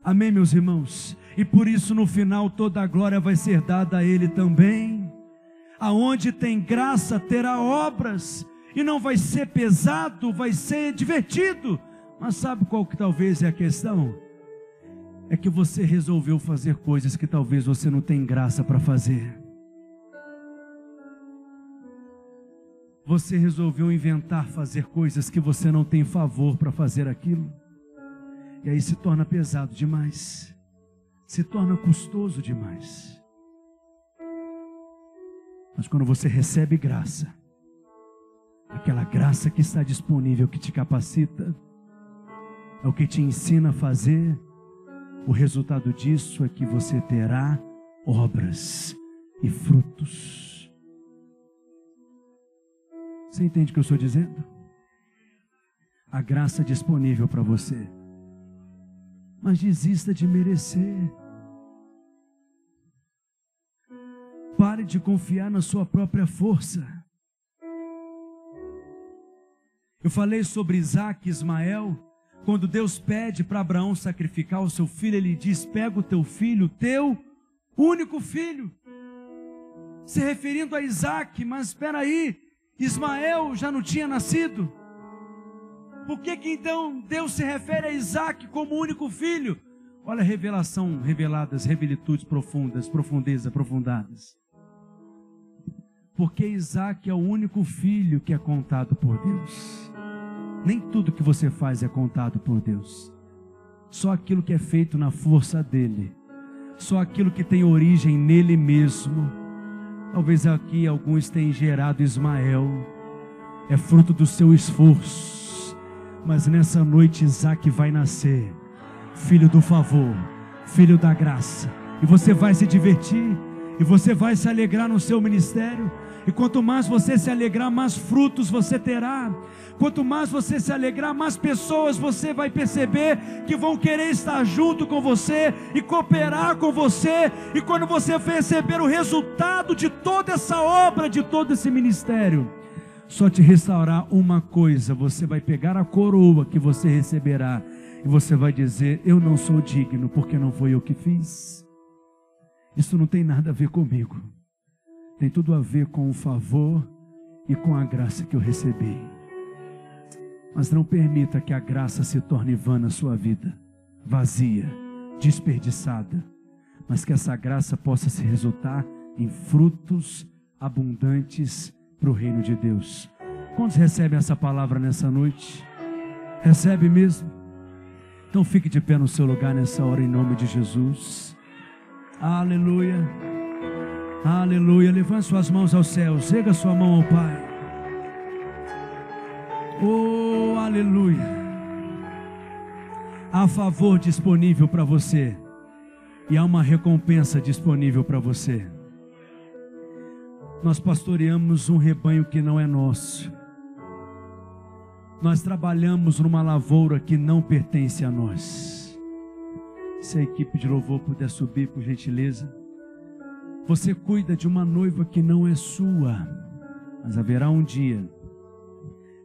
Speaker 1: Amém, meus irmãos? E por isso no final toda a glória vai ser dada a ele também. Aonde tem graça terá obras, e não vai ser pesado, vai ser divertido. Mas sabe qual que talvez é a questão? É que você resolveu fazer coisas que talvez você não tenha graça para fazer. Você resolveu inventar fazer coisas que você não tem favor para fazer aquilo. E aí se torna pesado demais. Se torna custoso demais. Mas quando você recebe graça, aquela graça que está disponível, que te capacita, é o que te ensina a fazer, o resultado disso é que você terá obras e frutos. Você entende o que eu estou dizendo? A graça disponível para você. Mas desista de merecer. Pare de confiar na sua própria força. Eu falei sobre Isaac e Ismael. Quando Deus pede para Abraão sacrificar o seu filho, ele diz: pega o teu filho, o teu único filho. Se referindo a Isaac, mas espera aí, Ismael já não tinha nascido. Por que então Deus se refere a Isaac como único filho? Olha a revelação, reveladas, revelitudes profundas, profundezas aprofundadas. Porque Isaac é o único filho que é contado por Deus. Nem tudo que você faz é contado por Deus. Só aquilo que é feito na força dele. Só aquilo que tem origem nele mesmo. Talvez aqui alguns tenham gerado Ismael. É fruto do seu esforço. Mas nessa noite Isaac vai nascer. Filho do favor. Filho da graça. E você vai se divertir. E você vai se alegrar no seu ministério. E quanto mais você se alegrar, mais frutos você terá. Quanto mais você se alegrar, mais pessoas você vai perceber que vão querer estar junto com você e cooperar com você. E quando você perceber o resultado de toda essa obra, de todo esse ministério, só te restaurar uma coisa: você vai pegar a coroa que você receberá e você vai dizer: eu não sou digno, porque não foi eu que fiz. Isso não tem nada a ver comigo. Tem tudo a ver com o favor e com a graça que eu recebi. Mas não permita que a graça se torne vã na sua vida, vazia, desperdiçada. Mas que essa graça possa se resultar em frutos abundantes para o reino de Deus. Quantos recebem essa palavra nessa noite? Recebe mesmo? Então fique de pé no seu lugar nessa hora, em nome de Jesus. Aleluia. Aleluia. Levante suas mãos aos céus. Erga sua mão ao Pai. Oh, aleluia. Há favor disponível para você. E há uma recompensa disponível para você. Nós pastoreamos um rebanho que não é nosso. Nós trabalhamos numa lavoura que não pertence a nós. Se a equipe de louvor puder subir, por gentileza. Você cuida de uma noiva que não é sua. Mas haverá um dia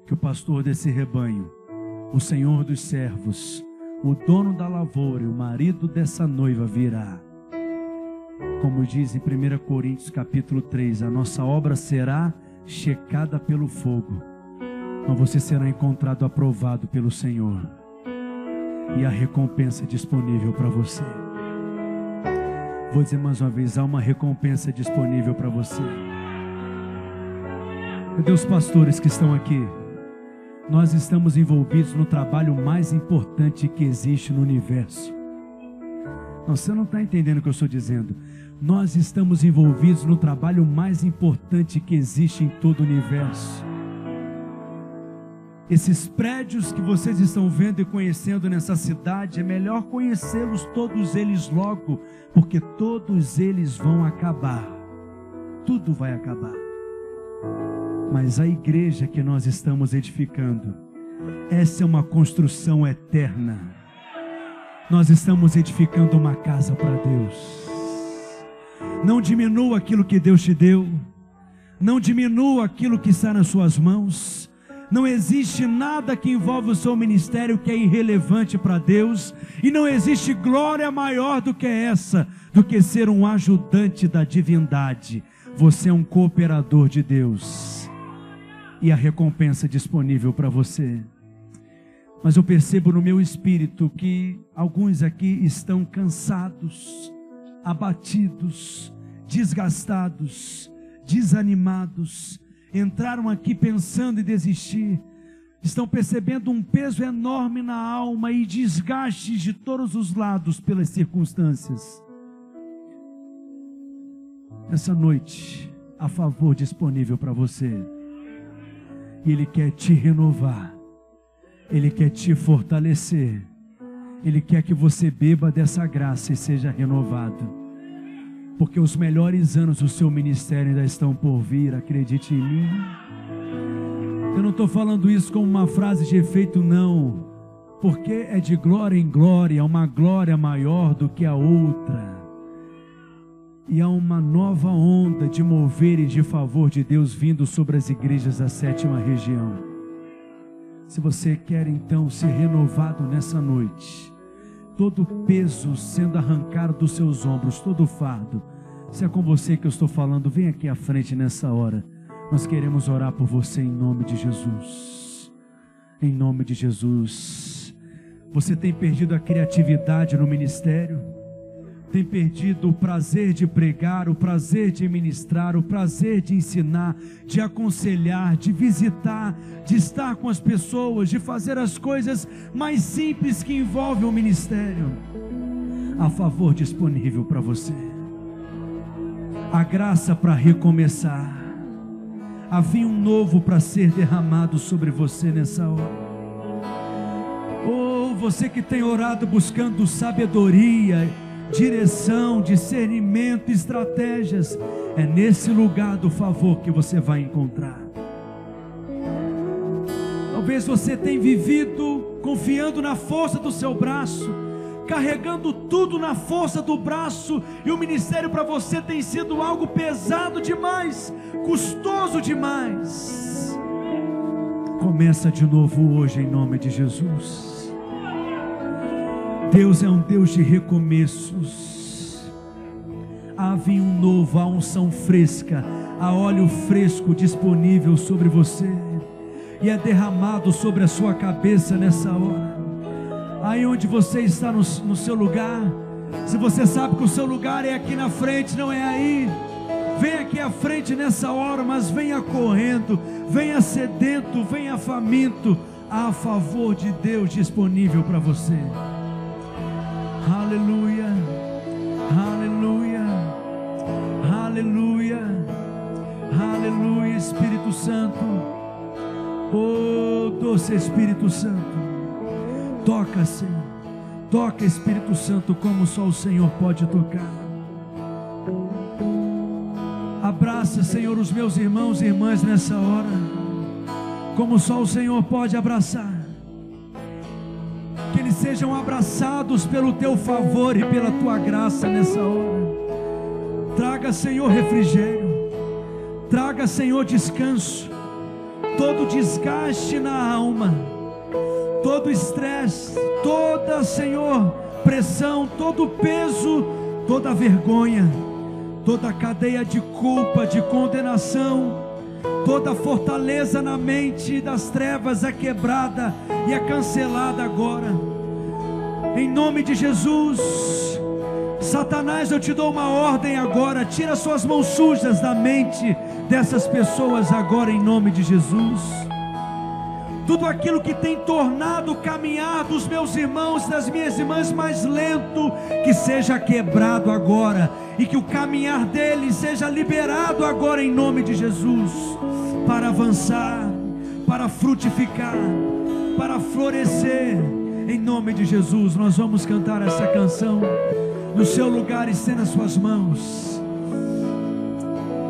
Speaker 1: que o pastor desse rebanho, o Senhor dos servos, o dono da lavoura e o marido dessa noiva virá. Como diz em 1 Coríntios capítulo 3, a nossa obra será checada pelo fogo, mas você será encontrado aprovado pelo Senhor, e a recompensa é disponível para você. Vou dizer mais uma vez, há uma recompensa disponível para você. Cadê os pastores que estão aqui? Nós estamos envolvidos no trabalho mais importante que existe no universo. Você não está entendendo o que eu estou dizendo. Nós estamos envolvidos no trabalho mais importante que existe em todo o universo. Esses prédios que vocês estão vendo e conhecendo nessa cidade, é melhor conhecê-los todos eles logo, porque todos eles vão acabar. Tudo vai acabar. Mas a igreja que nós estamos edificando, essa é uma construção eterna. Nós estamos edificando uma casa para Deus. Não diminua aquilo que Deus te deu. Não diminua aquilo que está nas suas mãos. Não existe nada que envolve o seu ministério que é irrelevante para Deus. E não existe glória maior do que essa, do que ser um ajudante da divindade. Você é um cooperador de Deus. E a recompensa disponível para você. Mas eu percebo no meu espírito que alguns aqui estão cansados, abatidos, desgastados, desanimados. Entraram aqui pensando em desistir. Estão percebendo um peso enorme na alma e desgastes de todos os lados pelas circunstâncias. Essa noite, há favor disponível para você. E Ele quer te renovar. Ele quer te fortalecer. Ele quer que você beba dessa graça e seja renovado. Porque os melhores anos do seu ministério ainda estão por vir, acredite em mim. Eu não estou falando isso como uma frase de efeito, não. Porque é de glória em glória, uma glória maior do que a outra. E há uma nova onda de mover e de favor de Deus vindo sobre as igrejas da 7ª região. Se você quer então ser renovado nessa noite, todo o peso sendo arrancado dos seus ombros, todo o fardo, se é com você que eu estou falando, vem aqui à frente nessa hora. Nós queremos orar por você em nome de Jesus. Em nome de Jesus. Você tem perdido a criatividade no ministério? Tem perdido o prazer de pregar, o prazer de ministrar, o prazer de ensinar, de aconselhar, de visitar, de estar com as pessoas, de fazer as coisas mais simples que envolvem o ministério. Há favor disponível para você. A graça para recomeçar. Há vinho novo para ser derramado sobre você nessa hora. Oh, você que tem orado buscando sabedoria, direção, discernimento, estratégias, é nesse lugar do favor que você vai encontrar. Talvez você tenha vivido confiando na força do seu braço, carregando tudo na força do braço, e o ministério para você tem sido algo pesado demais, custoso demais. Começa de novo hoje em nome de Jesus. Deus é um Deus de recomeços. Há vinho novo, há unção fresca, há óleo fresco disponível sobre você, e é derramado sobre a sua cabeça nessa hora. Aí onde você está no seu lugar, se você sabe que o seu lugar é aqui na frente, não é aí, vem aqui à frente nessa hora, mas venha correndo, venha sedento, venha faminto. Há favor de Deus disponível para você. Aleluia, aleluia, aleluia, aleluia. Espírito Santo, oh doce Espírito Santo, toca, Senhor, toca, Espírito Santo, como só o Senhor pode tocar. Abraça, Senhor, os meus irmãos e irmãs nessa hora, como só o Senhor pode abraçar. Que eles sejam abraçados pelo teu favor e pela tua graça nessa hora. Traga, Senhor, refrigério, traga, Senhor, descanso. Todo desgaste na alma, todo estresse, toda, Senhor, pressão, todo peso, toda vergonha, toda cadeia de culpa, de condenação, toda fortaleza na mente das trevas é quebrada e é cancelada agora, em nome de Jesus. Satanás, eu te dou uma ordem agora, tira suas mãos sujas da mente dessas pessoas agora, em nome de Jesus. Tudo aquilo que tem tornado o caminhar dos meus irmãos, das minhas irmãs mais lento, que seja quebrado agora, e que o caminhar deles seja liberado agora em nome de Jesus, para avançar, para frutificar, para florescer, em nome de Jesus. Nós vamos cantar essa canção. No seu lugar, estenda as suas mãos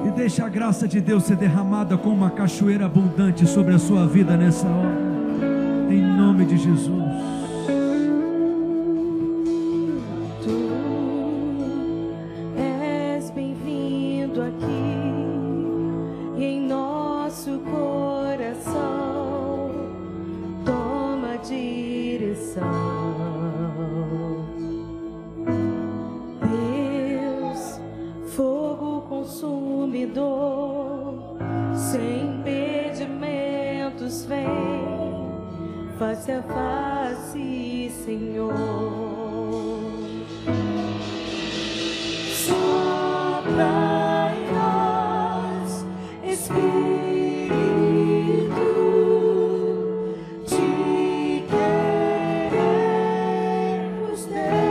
Speaker 1: e deixe a graça de Deus ser derramada como uma cachoeira abundante sobre a sua vida nessa hora, em nome de Jesus.
Speaker 2: Tu és bem-vindo aqui e em nosso coração, toma a direção. Consumidor, sem impedimentos, vem face a face, Senhor. Sopra em nós, Espírito, te queremos, Deus.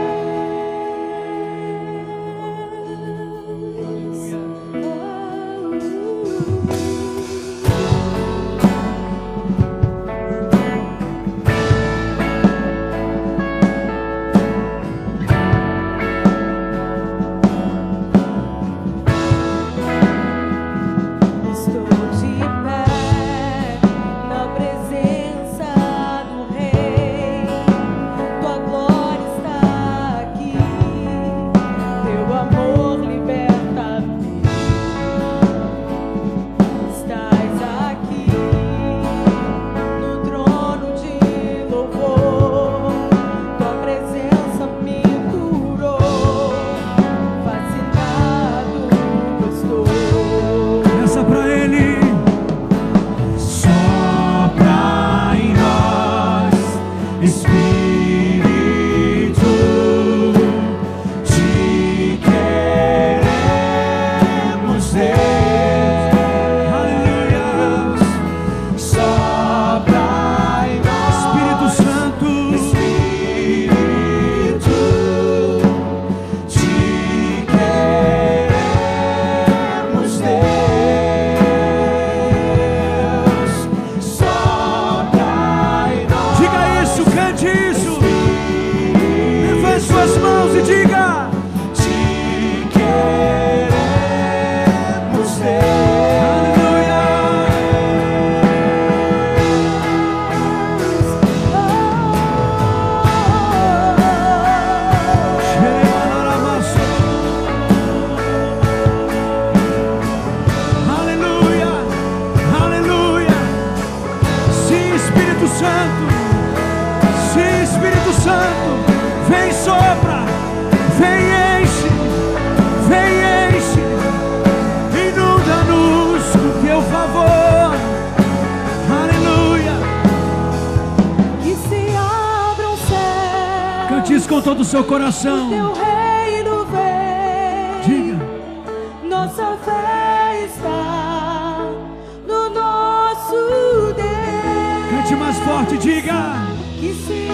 Speaker 1: Com todo o seu coração,
Speaker 2: o teu reino vem.
Speaker 1: Diga:
Speaker 2: nossa fé está no nosso Deus.
Speaker 1: Cante mais forte, diga:
Speaker 2: que se